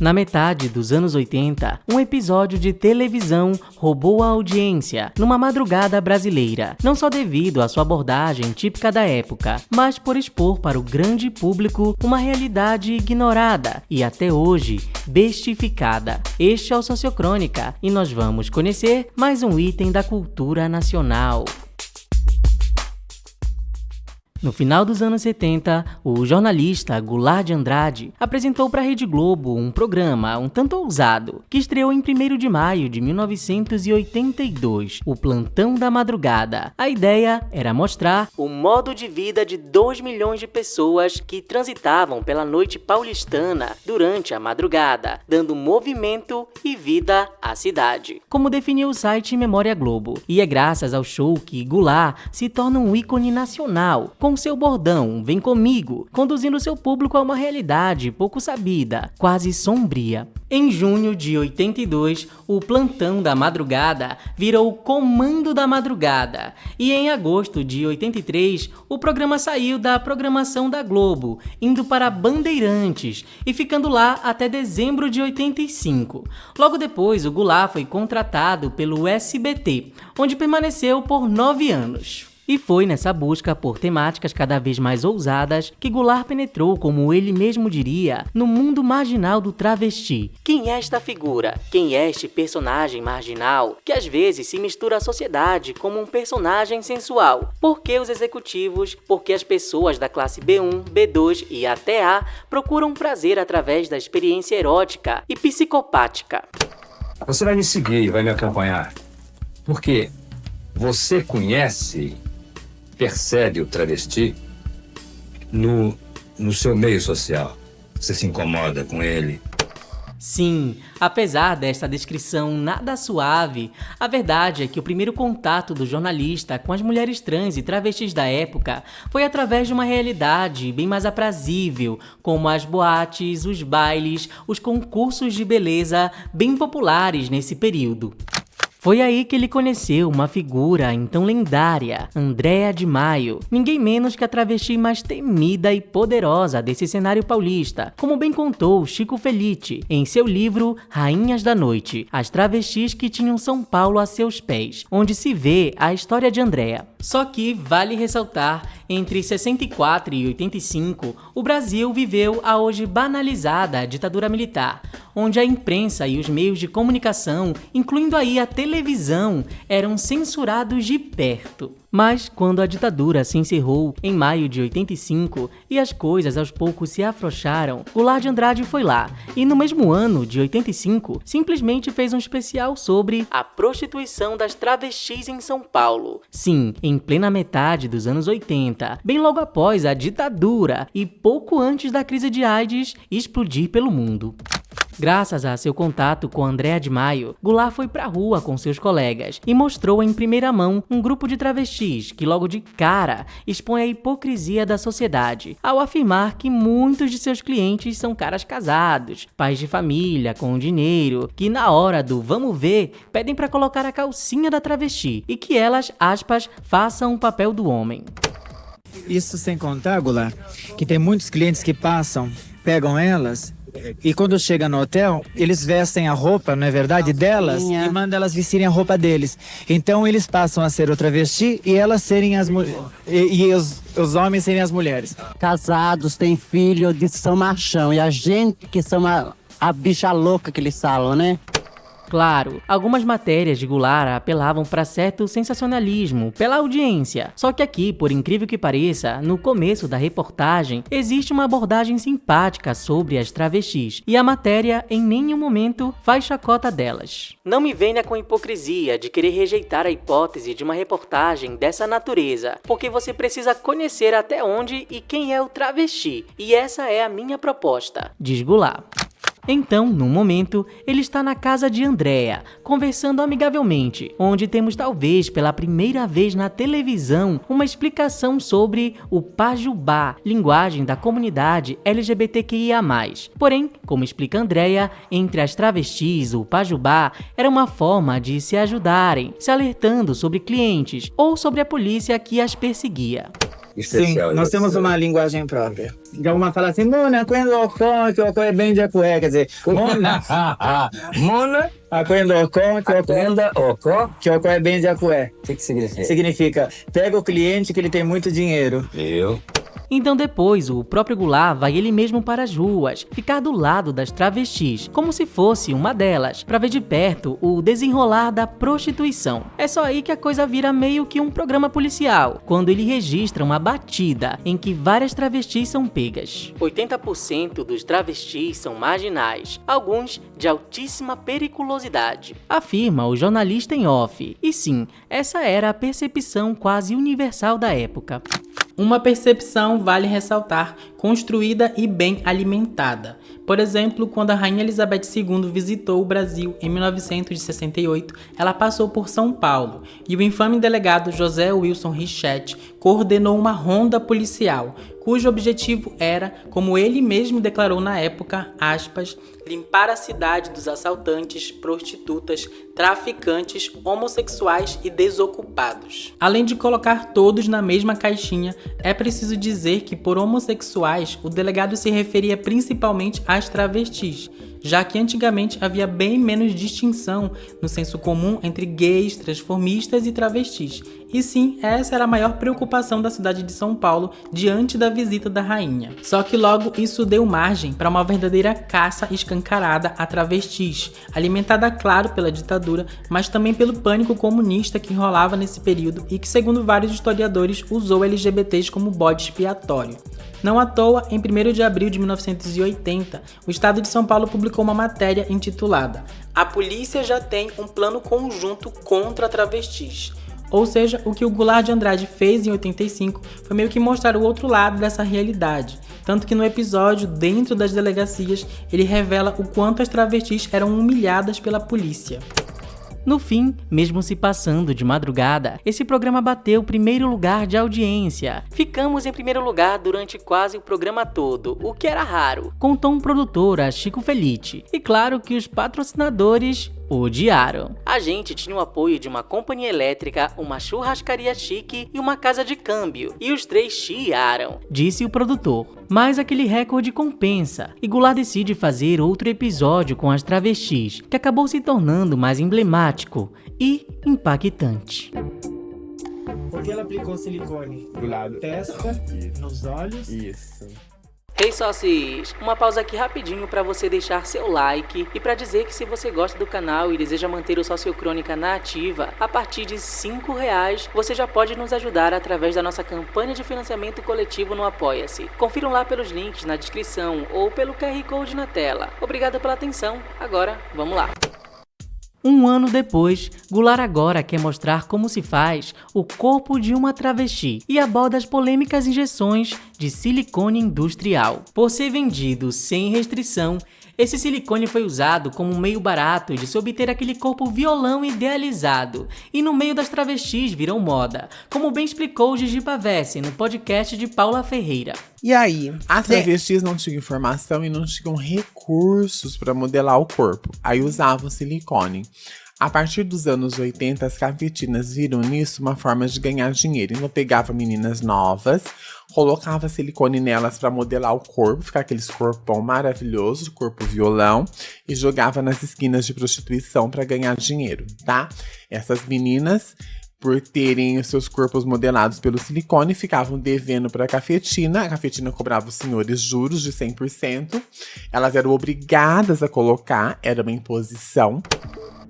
Na metade dos anos 80, um episódio de televisão roubou a audiência numa madrugada brasileira, não só devido à sua abordagem típica da época, mas por expor para o grande público uma realidade ignorada e até hoje bestificada. Este é o Sociocrônica e nós vamos conhecer mais um item da cultura nacional. No final dos anos 70, o jornalista Goulart de Andrade apresentou para a Rede Globo um programa um tanto ousado, que estreou em 1º de maio de 1982, o Plantão da Madrugada. A ideia era mostrar o modo de vida de 2 milhões de pessoas que transitavam pela noite paulistana durante a madrugada, dando movimento e vida à cidade. Como definiu o site Memória Globo, e é graças ao show que Goulart se torna um ícone nacional, com seu bordão "Vem comigo", conduzindo seu público a uma realidade pouco sabida, quase sombria. Em junho de 82, o Plantão da Madrugada virou o Comando da Madrugada, e em agosto de 83, o programa saiu da programação da Globo, indo para Bandeirantes e ficando lá até dezembro de 85. Logo depois, o Goulart foi contratado pelo SBT, onde permaneceu por 9 anos. E foi nessa busca por temáticas cada vez mais ousadas que Goulart penetrou, como ele mesmo diria, no mundo marginal do travesti. Quem é esta figura? Quem é este personagem marginal que às vezes se mistura à sociedade como um personagem sensual? Por que os executivos, por que as pessoas da classe B1, B2 e até A procuram prazer através da experiência erótica e psicopática? Você vai me seguir, vai me acompanhar, porque você conhece, percebe o travesti no seu meio social. Você se incomoda com ele. Sim, apesar desta descrição nada suave, a verdade é que o primeiro contato do jornalista com as mulheres trans e travestis da época foi através de uma realidade bem mais aprazível, como as boates, os bailes, os concursos de beleza bem populares nesse período. Foi aí que ele conheceu uma figura então lendária, Andréa de Maio, ninguém menos que a travesti mais temida e poderosa desse cenário paulista, como bem contou Chico Felitti em seu livro Rainhas da Noite, as travestis que tinham São Paulo a seus pés, onde se vê a história de Andréa. Só que vale ressaltar, entre 64 e 85, o Brasil viveu a hoje banalizada ditadura militar, onde a imprensa e os meios de comunicação, incluindo aí a televisão, eram censurados de perto. Mas quando a ditadura se encerrou em maio de 85 e as coisas aos poucos se afrouxaram, Goulart de Andrade foi lá e no mesmo ano de 85 simplesmente fez um especial sobre a prostituição das travestis em São Paulo. Sim, em plena metade dos anos 80, bem logo após a ditadura e pouco antes da crise de AIDS explodir pelo mundo. Graças a seu contato com Andréa de Maio, Goulart foi pra rua com seus colegas e mostrou em primeira mão um grupo de travestis que logo de cara expõe a hipocrisia da sociedade, ao afirmar que muitos de seus clientes são caras casados, pais de família, com dinheiro, que na hora do vamos ver, pedem pra colocar a calcinha da travesti e que elas, aspas, façam o papel do homem. Isso sem contar, Goulart, que tem muitos clientes que pegam elas e quando chega no hotel, eles vestem a roupa, não é verdade, delas e mandam elas vestirem a roupa deles. Então eles passam a ser o travesti e elas serem as mulheres e os homens serem as mulheres. Casados, têm filho, de são machão e a gente que são a bicha louca que eles falam, né? Claro, algumas matérias de Goulart apelavam para certo sensacionalismo pela audiência. Só que aqui, por incrível que pareça, no começo da reportagem, existe uma abordagem simpática sobre as travestis, e a matéria em nenhum momento faz chacota delas. Não me venha com hipocrisia de querer rejeitar a hipótese de uma reportagem dessa natureza, porque você precisa conhecer até onde e quem é o travesti, e essa é a minha proposta, diz Goulart. Então, num momento, ele está na casa de Andréa, conversando amigavelmente, onde temos talvez pela primeira vez na televisão uma explicação sobre o pajubá, linguagem da comunidade LGBTQIA+. Porém, como explica Andréa, entre as travestis o pajubá era uma forma de se ajudarem, se alertando sobre clientes ou sobre a polícia que as perseguia. especial. Sim, nós temos uma linguagem própria. Já uma fala assim, Mona, quando que o é bem de acué, quer dizer, Mona, Mona, quando Ocó. que o é bem de acué. O que significa? Significa, pega o cliente que ele tem muito dinheiro. Viu? Então depois, o próprio Goulart vai ele mesmo para as ruas, ficar do lado das travestis, como se fosse uma delas, para ver de perto o desenrolar da prostituição. É só aí que a coisa vira meio que um programa policial, quando ele registra uma batida em que várias travestis são pegas. 80% dos travestis são marginais, alguns de altíssima periculosidade, afirma o jornalista em off. E sim, essa era a percepção quase universal da época. Uma percepção, vale ressaltar, construída e bem alimentada. Por exemplo, quando a Rainha Elizabeth II visitou o Brasil em 1968, ela passou por São Paulo e o infame delegado José Wilson Richetti coordenou uma ronda policial, cujo objetivo era, como ele mesmo declarou na época, aspas, limpar a cidade dos assaltantes, prostitutas, traficantes, homossexuais e desocupados. Além de colocar todos na mesma caixinha, é preciso dizer que por homossexuais o delegado se referia principalmente às travestis, já que antigamente havia bem menos distinção no senso comum entre gays, transformistas e travestis. E sim, essa era a maior preocupação da cidade de São Paulo diante da visita da rainha. Só que logo isso deu margem para uma verdadeira caça escancarada a travestis, alimentada, claro, pela ditadura, mas também pelo pânico comunista que rolava nesse período e que, segundo vários historiadores, usou LGBTs como bode expiatório. Não à toa, em 1º de abril de 1980, o Estado de São Paulo publicou uma matéria intitulada "A polícia já tem um plano conjunto contra travestis". Ou seja, o que o Goulart de Andrade fez em 85 foi meio que mostrar o outro lado dessa realidade. Tanto que no episódio, dentro das delegacias, ele revela o quanto as travestis eram humilhadas pela polícia. No fim, mesmo se passando de madrugada, esse programa bateu o primeiro lugar de audiência. Ficamos em primeiro lugar durante quase o programa todo, o que era raro, contou um produtor, a Chico Felice. E claro que os patrocinadores odiaram. A gente tinha o apoio de uma companhia elétrica, uma churrascaria chique e uma casa de câmbio, e os três chiaram, disse o produtor. Mas aquele recorde compensa, e Goulart decide fazer outro episódio com as travestis, que acabou se tornando mais emblemático e impactante. Porque ela aplicou silicone Do lado. testa, nos olhos. Isso. Hey sócios, uma pausa aqui rapidinho para você deixar seu like e para dizer que se você gosta do canal e deseja manter o Sociocrônica na ativa, a partir de R$5 você já pode nos ajudar através da nossa campanha de financiamento coletivo no Apoia-se. Confiram lá pelos links na descrição ou pelo QR Code na tela. Obrigado pela atenção, agora vamos lá. Um ano depois, Goulart agora quer mostrar como se faz o corpo de uma travesti e aborda as polêmicas injeções de silicone industrial. Por ser vendido sem restrição, esse silicone foi usado como um meio barato de se obter aquele corpo violão idealizado, e no meio das travestis virou moda, como bem explicou Gigi Pavese no podcast de Paula Ferreira. E aí, as travestis não tinham informação e não tinham recursos para modelar o corpo. Aí usavam silicone. A partir dos anos 80, as cafetinas viram nisso uma forma de ganhar dinheiro. Então pegava meninas novas, colocava silicone nelas para modelar o corpo, ficar aqueles corpão maravilhoso, corpo violão, e jogava nas esquinas de prostituição para ganhar dinheiro, tá? Essas meninas, por terem os seus corpos modelados pelo silicone, ficavam devendo para a cafetina cobrava os senhores juros de 100%, elas eram obrigadas a colocar, era uma imposição.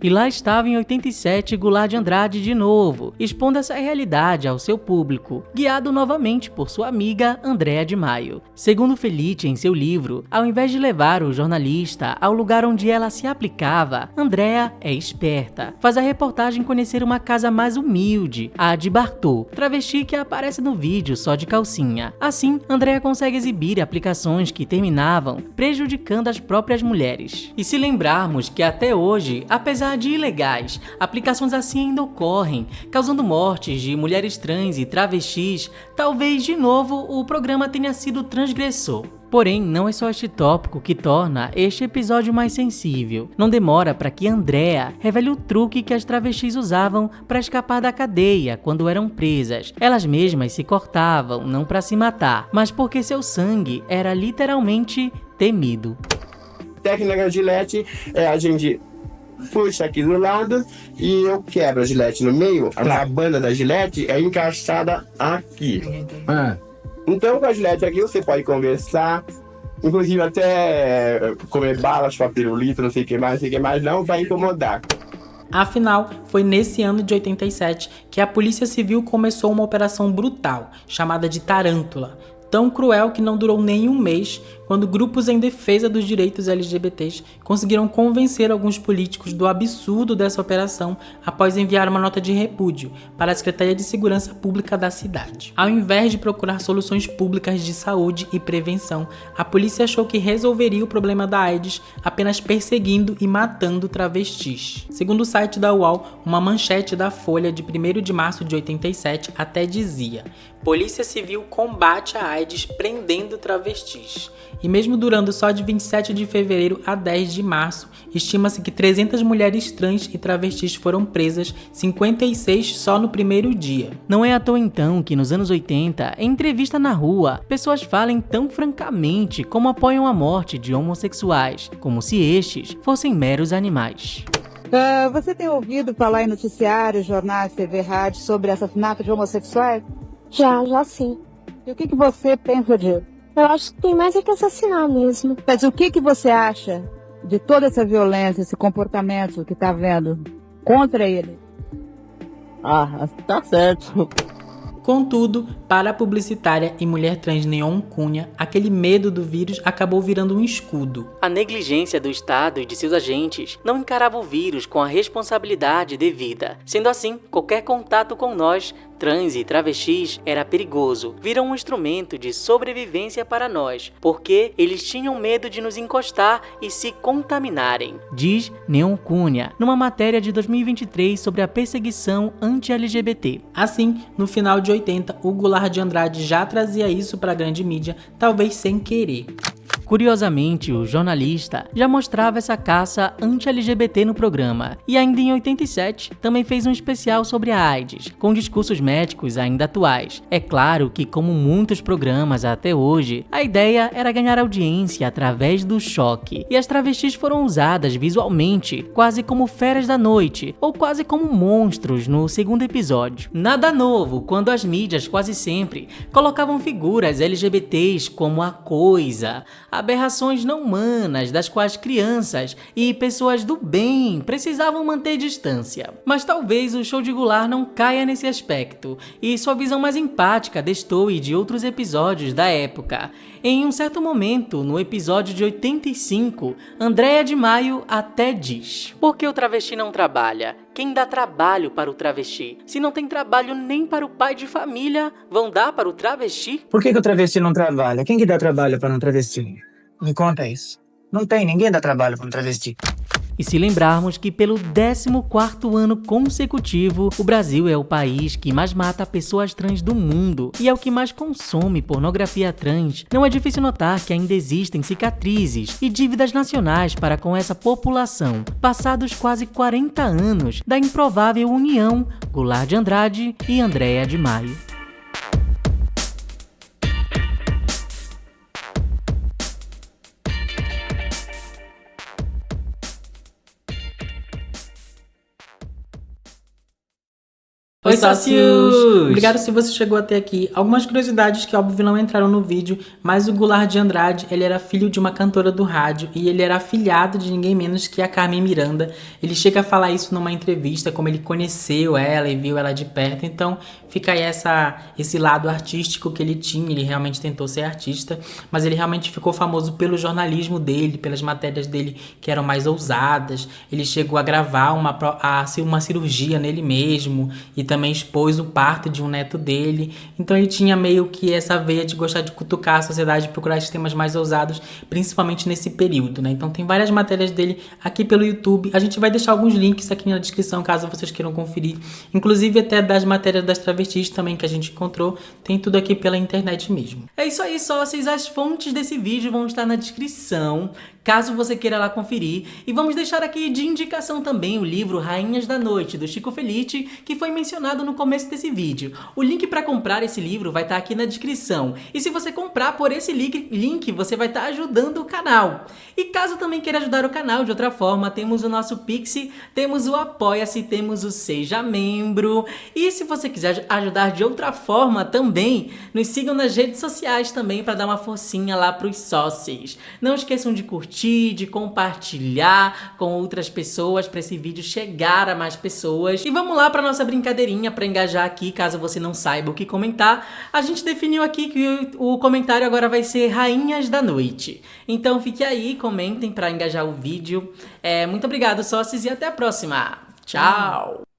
E lá estava em 87 Goulart de Andrade de novo, expondo essa realidade ao seu público, guiado novamente por sua amiga Andréa de Maio. Segundo Felice em seu livro, ao invés de levar o jornalista ao lugar onde ela se aplicava, Andréa é esperta. Faz a reportagem conhecer uma casa mais humilde, a de Bartô, travesti que aparece no vídeo só de calcinha. Assim, Andréa consegue exibir aplicações que terminavam prejudicando as próprias mulheres. E se lembrarmos que até hoje, apesar de ilegais, aplicações assim ainda ocorrem, causando mortes de mulheres trans e travestis, talvez de novo o programa tenha sido transgressor. Porém, não é só este tópico que torna este episódio mais sensível. Não demora para que Andrea revele o truque que as travestis usavam para escapar da cadeia quando eram presas. Elas mesmas se cortavam, não para se matar, mas porque seu sangue era literalmente temido. A técnica Gillette é a gente puxa aqui do lado e eu quebro a Gillette no meio. A banda da Gillette é encaixada aqui. Então com a Gillette aqui você pode conversar, inclusive até comer balas, chupar pirulito, não sei o que mais, não vai incomodar. Afinal, foi nesse ano de 87 que a Polícia Civil começou uma operação brutal, chamada de Tarântula, tão cruel que não durou nem um mês, quando grupos em defesa dos direitos LGBTs conseguiram convencer alguns políticos do absurdo dessa operação após enviar uma nota de repúdio para a Secretaria de Segurança Pública da cidade. Ao invés de procurar soluções públicas de saúde e prevenção, a polícia achou que resolveria o problema da AIDS apenas perseguindo e matando travestis. Segundo o site da UOL, uma manchete da Folha de 1º de março de 87 até dizia: Polícia Civil combate a AIDS prendendo travestis. E mesmo durando só de 27 de fevereiro a 10 de março, estima-se que 300 mulheres trans e travestis foram presas, 56 só no primeiro dia. Não é à toa então que nos anos 80, em entrevista na rua, pessoas falem tão francamente como apoiam a morte de homossexuais, como se estes fossem meros animais. Você tem ouvido falar em noticiários, jornais, TV, rádio sobre assassinato de homossexuais? Já sim. E o que você pensa disso? Eu acho que tem mais é que assassinar mesmo. Mas o que você acha de toda essa violência, esse comportamento que tá havendo contra ele? Tá certo. Contudo, para a publicitária e mulher trans Neon Cunha, aquele medo do vírus acabou virando um escudo. A negligência do Estado e de seus agentes não encarava o vírus com a responsabilidade devida. Sendo assim, qualquer contato com nós, trans e travestis, era perigoso. Viram um instrumento de sobrevivência para nós, porque eles tinham medo de nos encostar e se contaminarem, diz Neon Cunha, numa matéria de 2023 sobre a perseguição anti-LGBT. Assim, no final de 80, o Goulart de Andrade já trazia isso para a grande mídia, talvez sem querer. Curiosamente, o jornalista já mostrava essa caça anti-LGBT no programa, e ainda em 87 também fez um especial sobre a AIDS, com discursos médicos ainda atuais. É claro que, como muitos programas até hoje, a ideia era ganhar audiência através do choque, e as travestis foram usadas visualmente quase como feras da noite, ou quase como monstros no segundo episódio. Nada novo quando as mídias quase sempre colocavam figuras LGBTs como a coisa, aberrações não humanas das quais crianças e pessoas do bem precisavam manter distância. Mas talvez o show de Goulart não caia nesse aspecto, e sua visão mais empática destoe de outros episódios da época. Em um certo momento, no episódio de 85, Andrea de Maio até diz: por que o travesti não trabalha? Quem dá trabalho para o travesti? Se não tem trabalho nem para o pai de família, vão dar para o travesti? Por que o travesti não trabalha? Quem que dá trabalho para um travesti? Me conta isso. Não tem, ninguém dá trabalho para um travesti. E se lembrarmos que pelo 14º ano consecutivo, o Brasil é o país que mais mata pessoas trans do mundo e é o que mais consome pornografia trans, não é difícil notar que ainda existem cicatrizes e dívidas nacionais para com essa população, passados quase 40 anos da improvável união Goulart de Andrade e Andrea de Maio. Oi, sócios! Obrigado se você chegou até aqui. Algumas curiosidades que, óbvio, não entraram no vídeo, mas o Goulart de Andrade, ele era filho de uma cantora do rádio e ele era afilhado de ninguém menos que a Carmen Miranda. Ele chega a falar isso numa entrevista, como ele conheceu ela e viu ela de perto. Então, fica aí esse lado artístico que ele tinha. Ele realmente tentou ser artista, mas ele realmente ficou famoso pelo jornalismo dele, pelas matérias dele que eram mais ousadas. Ele chegou a gravar uma cirurgia nele mesmo e também também expôs o parto de um neto dele. Então ele tinha meio que essa veia de gostar de cutucar a sociedade, de procurar esses temas mais ousados, principalmente nesse período, né? Então tem várias matérias dele aqui pelo YouTube. A gente vai deixar alguns links aqui na descrição, caso vocês queiram conferir. Inclusive até das matérias das travestis também que a gente encontrou. Tem tudo aqui pela internet mesmo. É isso aí, sócios. As fontes desse vídeo vão estar na descrição, caso você queira lá conferir. E vamos deixar aqui de indicação também o livro Rainhas da Noite, do Chico Felitti, que foi mencionado no começo desse vídeo. O link para comprar esse livro vai estar aqui na descrição. E se você comprar por esse link, você vai estar ajudando o canal. E caso também queira ajudar o canal de outra forma, temos o nosso Pix, temos o Apoia-se, temos o Seja Membro. E se você quiser ajudar de outra forma também, nos sigam nas redes sociais também para dar uma forcinha lá pros sócios. Não esqueçam de curtir, de compartilhar com outras pessoas para esse vídeo chegar a mais pessoas. E vamos lá para nossa brincadeirinha para engajar aqui, caso você não saiba o que comentar. A gente definiu aqui que o comentário agora vai ser Rainhas da Noite. Então fique aí, comentem para engajar o vídeo. Muito obrigado, sócios, e até a próxima. Tchau!